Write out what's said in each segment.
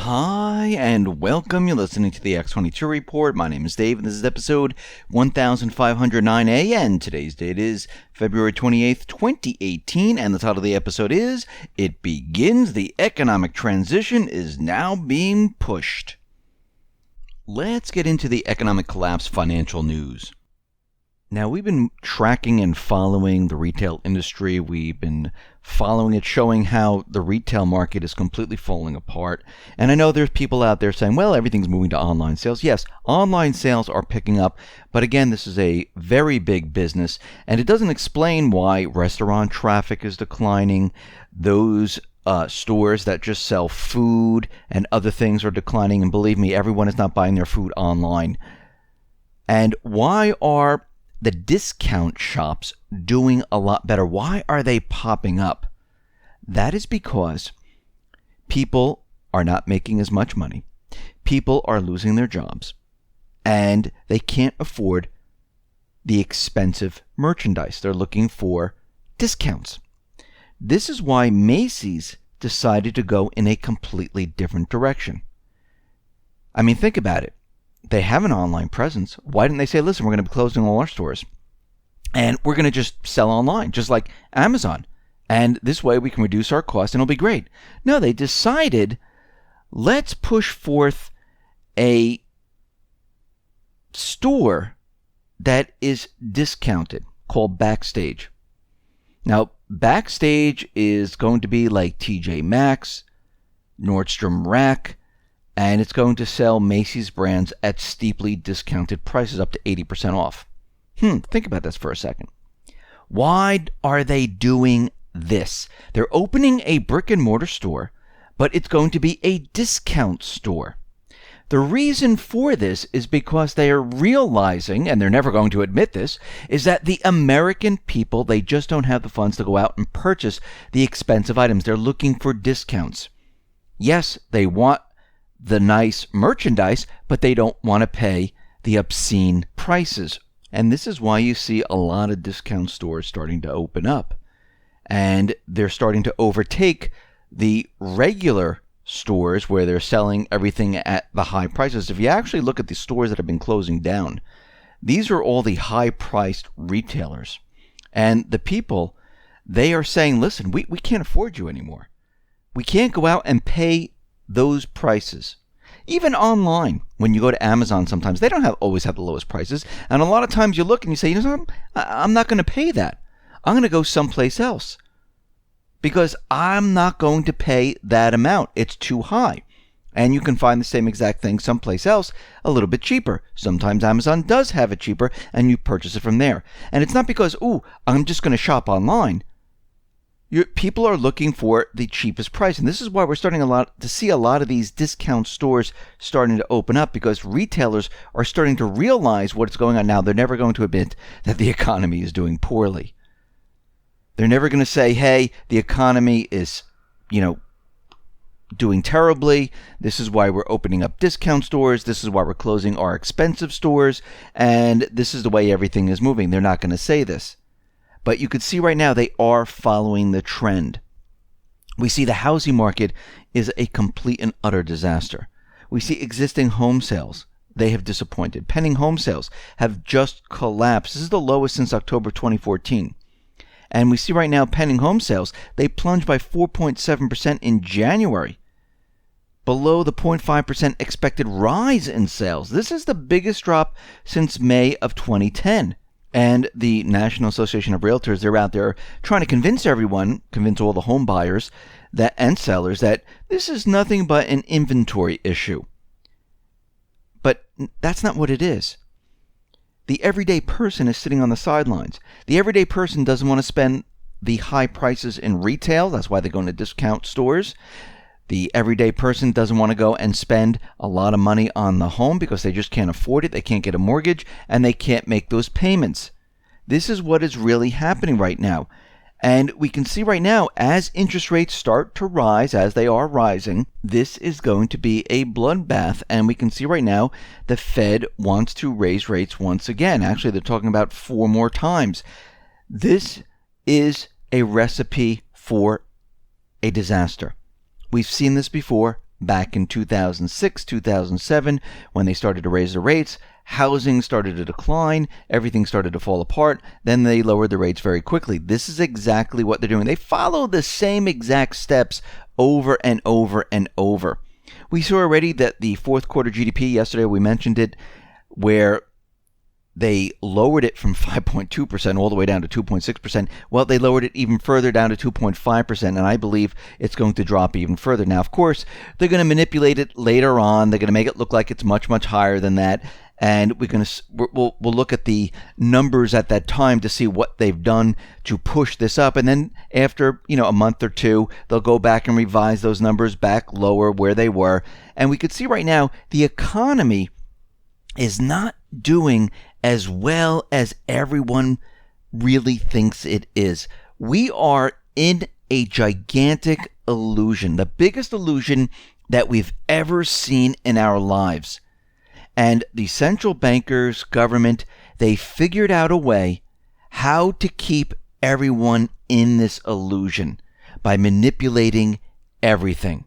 Hi, and welcome. You're listening to the X22 Report. My name is Dave, and this is episode 1509A, and today's date is February 28th, 2018, and the title of the episode is, It Begins, the Economic Transition is Now Being Pushed. Let's get into the economic collapse financial news. Now, we've been tracking and following the retail industry. We've been following it, showing how the retail market is completely falling apart. And I know there's people out there saying, well, everything's moving to online sales. Yes, online sales are picking up. But again, this is a very big business. And it doesn't explain why restaurant traffic is declining. Those stores that just sell food and other things are declining. And believe me, everyone is not buying their food online. And why are the discount shops doing a lot better? Why are they popping up? That is because people are not making as much money. People are losing their jobs, and they can't afford the expensive merchandise. They're looking for discounts. This is why Macy's decided to go in a completely different direction. I mean, think about it. They have an online presence. Why didn't they say, listen, we're going to be closing all our stores and we're going to just sell online, just like Amazon. And this way we can reduce our costs and it'll be great. No, they decided, let's push forth a store that is discounted called Backstage. Now, Backstage is going to be like TJ Maxx, Nordstrom Rack, and it's going to sell Macy's brands at steeply discounted prices, up to 80% off. Think about this for a second. Why are they doing this? They're opening a brick and mortar store, but it's going to be a discount store. The reason for this is because they are realizing, and they're never going to admit this, is that the American people, they just don't have the funds to go out and purchase the expensive items. They're looking for discounts. Yes, they want the nice merchandise, but they don't want to pay the obscene prices. And this is why you see a lot of discount stores starting to open up. And they're starting to overtake the regular stores where they're selling everything at the high prices. If you actually look at the stores that have been closing down, these are all the high-priced retailers. And the people, they are saying, listen, we can't afford you anymore. We can't go out and pay those prices. Even online, when you go to Amazon sometimes, they don't always have the lowest prices. And a lot of times you look and you say, you know, I'm not going to pay that. I'm going to go someplace else because I'm not going to pay that amount. It's too high. And you can find the same exact thing someplace else a little bit cheaper. Sometimes Amazon does have it cheaper and you purchase it from there. And it's not because, I'm just going to shop online. People are looking for the cheapest price, and this is why we're starting to see a lot of these discount stores starting to open up, because retailers are starting to realize what's going on now. They're never going to admit that the economy is doing poorly. They're never going to say, hey, the economy is, doing terribly. This is why we're opening up discount stores. This is why we're closing our expensive stores, and this is the way everything is moving. They're not going to say this. But you could see right now they are following the trend. We see the housing market is a complete and utter disaster. We see existing home sales. They have disappointed. Pending home sales have just collapsed. This is the lowest since October 2014. And we see right now pending home sales, they plunged by 4.7% in January, below the 0.5% expected rise in sales. This is the biggest drop since May of 2010. And the National Association of Realtors, they're out there trying to convince all the home buyers and sellers that this is nothing but an inventory issue. But that's not what it is. The everyday person is sitting on the sidelines. The everyday person doesn't want to spend the high prices in retail. That's why they're going to discount stores. The everyday person doesn't want to go and spend a lot of money on the home because they just can't afford it. They can't get a mortgage and they can't make those payments. This is what is really happening right now. And we can see right now, as interest rates start to rise, as they are rising, this is going to be a bloodbath. And we can see right now the Fed wants to raise rates once again. Actually, they're talking about 4 more times. This is a recipe for a disaster. We've seen this before. back in 2006, 2007, when they started to raise the rates. Housing started to decline, everything started to fall apart, then they lowered the rates very quickly. This is exactly what they're doing. They follow the same exact steps over and over and over. We saw already that the fourth quarter GDP, yesterday we mentioned it, where they lowered it from 5.2% all the way down to 2.6%. Well, they lowered it even further down to 2.5%, and I believe it's going to drop even further. Now, of course, they're going to manipulate it later on. They're going to make it look like it's much, much higher than that. And we'll look at the numbers at that time to see what they've done to push this up. And then after, a month or two, they'll go back and revise those numbers back lower where they were. And we could see right now the economy is not doing as well as everyone really thinks it is. We are in a gigantic illusion, the biggest illusion that we've ever seen in our lives. And the central bankers, government, they figured out a way how to keep everyone in this illusion by manipulating everything.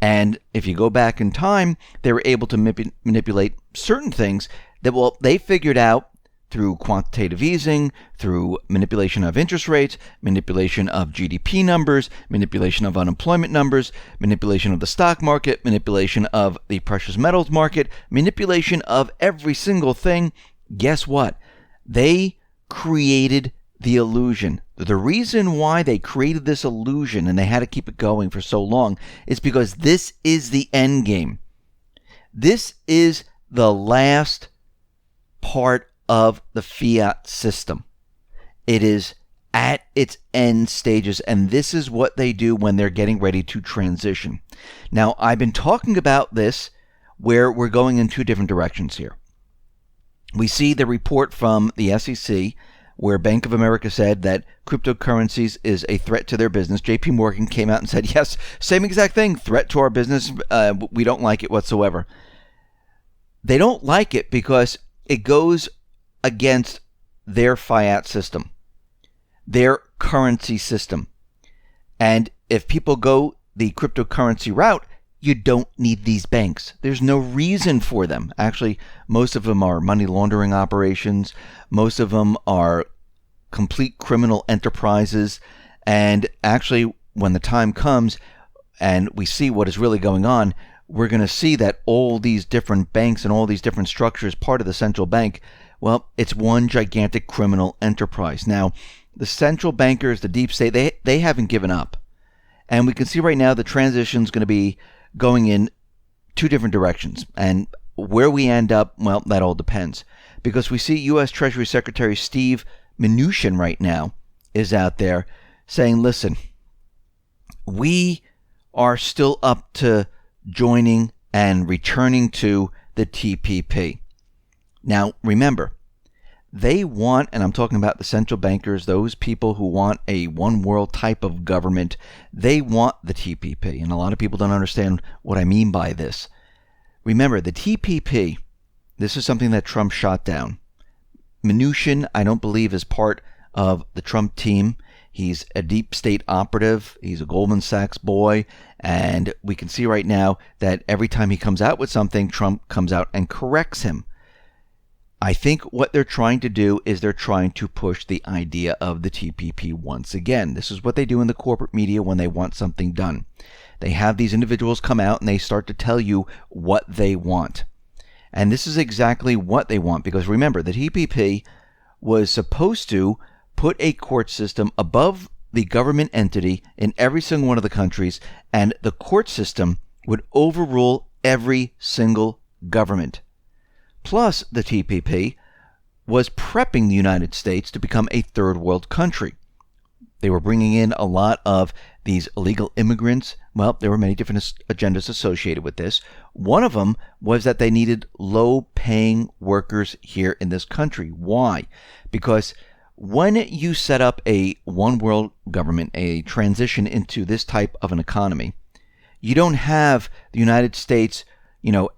And if you go back in time, they were able to manipulate certain things that, well, they figured out through quantitative easing, through manipulation of interest rates, manipulation of GDP numbers, manipulation of unemployment numbers, manipulation of the stock market, manipulation of the precious metals market, manipulation of every single thing. Guess what? They created the illusion. The reason why they created this illusion and they had to keep it going for so long is because this is the end game. This is the last part of the fiat system. It is at its end stages, and this is what they do when they're getting ready to transition. Now, I've been talking about this where we're going in two different directions here. We see the report from the SEC where Bank of America said that cryptocurrencies is a threat to their business. JP Morgan came out and said, yes, same exact thing, threat to our business. We don't like it whatsoever. They don't like it because it goes against their fiat system, their currency system. And if people go the cryptocurrency route, you don't need these banks. There's no reason for them. Actually, most of them are money laundering operations. Most of them are complete criminal enterprises. And actually, when the time comes and we see what is really going on, we're going to see that all these different banks and all these different structures, part of the central bank, well, it's one gigantic criminal enterprise. Now, the central bankers, the deep state, they haven't given up. And we can see right now the transition is going to be going in two different directions. And where we end up, well, that all depends. Because we see U.S. Treasury Secretary Steve Mnuchin right now is out there saying, listen, we are still up to joining and returning to the TPP. Now, remember, they want, and I'm talking about the central bankers, those people who want a one world type of government, they want the TPP. And a lot of people don't understand what I mean by this. Remember, the TPP, this is something that Trump shot down. Mnuchin, I don't believe, is part of the Trump team. He's a deep state operative. He's a Goldman Sachs boy. And we can see right now that every time he comes out with something, Trump comes out and corrects him. I think what they're trying to do is they're trying to push the idea of the TPP once again. This is what they do in the corporate media when they want something done. They have these individuals come out and they start to tell you what they want. And this is exactly what they want, because remember, the TPP was supposed to put a court system above the government entity in every single one of the countries, and the court system would overrule every single government. Plus, the TPP was prepping the United States to become a third world country. They were bringing in a lot of these illegal immigrants. Well, there were many different agendas associated with this. One of them was that they needed low-paying workers here in this country. Why? Because when you set up a one world government, a transition into this type of an economy, you don't have the United States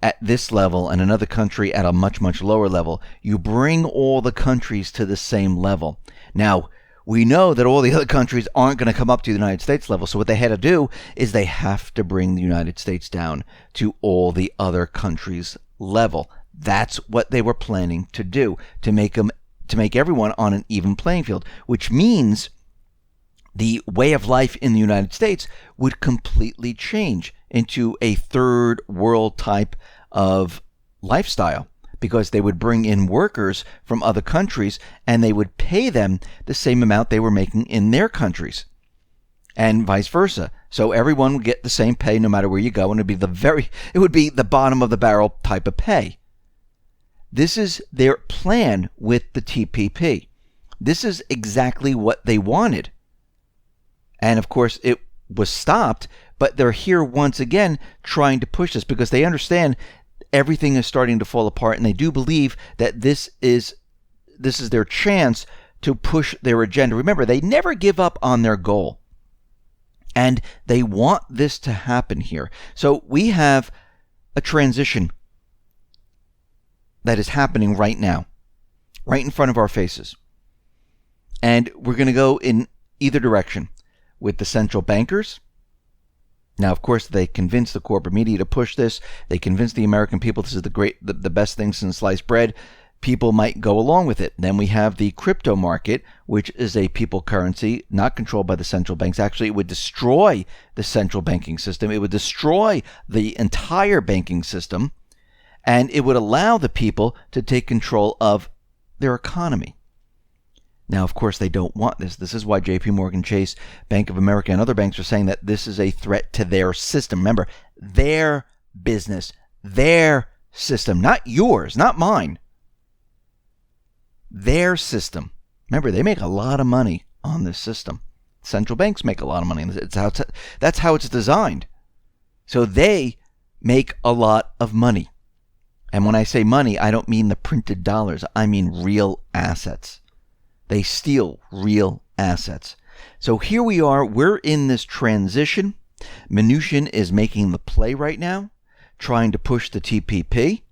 at this level and another country at a much, much lower level. You bring all the countries to the same level. Now, we know that all the other countries aren't going to come up to the United States level. So what they had to do is they have to bring the United States down to all the other countries' level. That's what they were planning to do, to make everyone on an even playing field, which means the way of life in the United States would completely change into a third world type of lifestyle, because they would bring in workers from other countries and they would pay them the same amount they were making in their countries, and vice versa. So everyone would get the same pay no matter where you go, and it would be the bottom of the barrel type of pay. This is their plan with the TPP. This is exactly what they wanted. And of course, it was stopped, but they're here once again trying to push this because they understand everything is starting to fall apart, and they do believe that this is their chance to push their agenda. Remember, they never give up on their goal, and they want this to happen here. So we have a transition that is happening right now, right in front of our faces. And we're going to go in either direction with the central bankers. Now, of course, they convince the corporate media to push this. They convince the American people this is the best thing since sliced bread. People might go along with it. Then we have the crypto market, which is a people currency not controlled by the central banks. Actually, it would destroy the central banking system. It would destroy the entire banking system, and it would allow the people to take control of their economy. Now, of course, they don't want this. This is why JP Morgan Chase, Bank of America, and other banks are saying that this is a threat to their system. Remember, their business, their system, not yours, not mine. Their system. Remember, they make a lot of money on this system. Central banks make a lot of money. That's how it's designed. So they make a lot of money. And when I say money, I don't mean the printed dollars. I mean real assets. They steal real assets. So here we are. We're in this transition. Mnuchin is making the play right now, trying to push the TPP.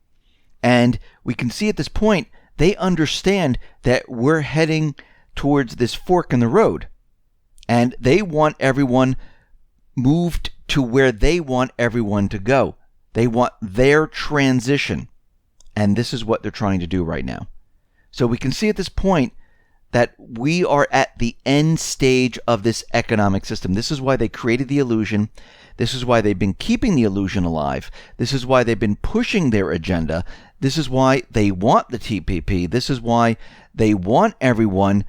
And we can see at this point, they understand that we're heading towards this fork in the road. And they want everyone moved to where they want everyone to go. They want their transition. And this is what they're trying to do right now. So we can see at this point that we are at the end stage of this economic system. This is why they created the illusion. This is why they've been keeping the illusion alive. This is why they've been pushing their agenda. This is why they want the TPP. This is why they want everyone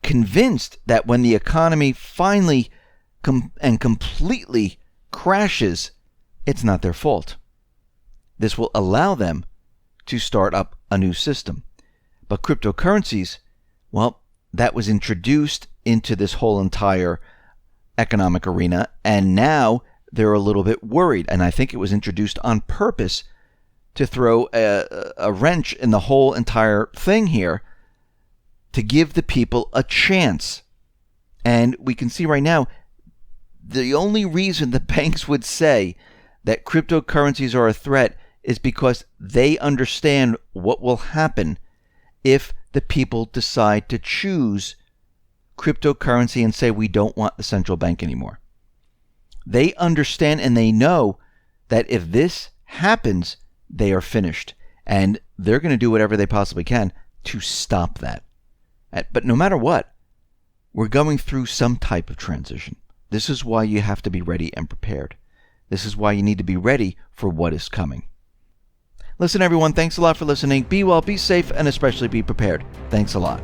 convinced that when the economy finally and completely crashes, it's not their fault. This will allow them to start up a new system. But cryptocurrencies, well, that was introduced into this whole entire economic arena, and now they're a little bit worried. And I think it was introduced on purpose to throw a wrench in the whole entire thing here, to give the people a chance. And we can see right now, the only reason the banks would say that cryptocurrencies are a threat is because they understand what will happen if the people decide to choose cryptocurrency and say we don't want the central bank anymore. They understand and they know that if this happens, they are finished. And they're going to do whatever they possibly can to stop that. But no matter what, we're going through some type of transition. This is why you have to be ready and prepared. This is why you need to be ready for what is coming. Listen, everyone, thanks a lot for listening. Be well, be safe, and especially be prepared. Thanks a lot.